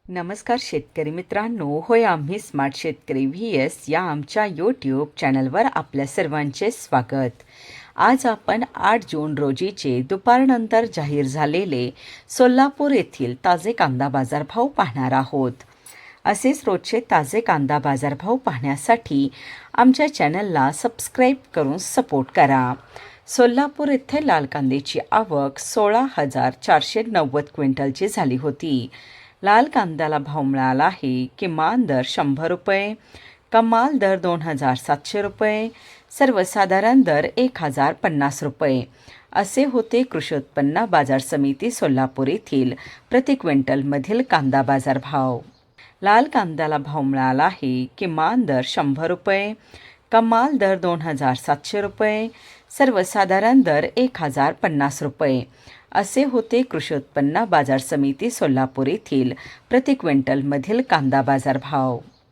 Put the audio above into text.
नमस्कार शेतकरी मित्रांनो, होय आम्ही स्मार्ट शेतकरी VS या आमच्या यूट्यूब चॅनलवर आपल्या सर्वांचे स्वागत. आज आपण 8 जून रोजीचे दुपारनंतर जाहीर झालेले सोलापूर येथील ताजे कांदा बाजारभाव पाहणार आहोत. असेच रोजचे ताजे कांदा बाजारभाव पाहण्यासाठी आमच्या चॅनलला सबस्क्राईब करून सपोर्ट करा. सोलापूर येथे लाल कांद्याची आवक 16,490 क्विंटलची झाली होती. लाल कांद्याला भाव मिळाला आहे. किमान दर 100 रुपये, कमाल दर 2,700 रुपये, सर्वसाधारण दर 1,050 रुपये असे होते कृषी उत्पन्न बाजार समिती सोलापूर येथील प्रति क्विंटलमधील कांदा बाजार भाव. लाल कांद्याला भाव मिळाला आहे. किमान दर 100 रुपये, कमाल दर 2,700 रुपये, सर्वसाधारण दर 1,050 रुपये असे होते कृषी उत्पन्न बाजार समिती सोलापूर येथील प्रति क्विंटलमधील कांदा बाजार भाव.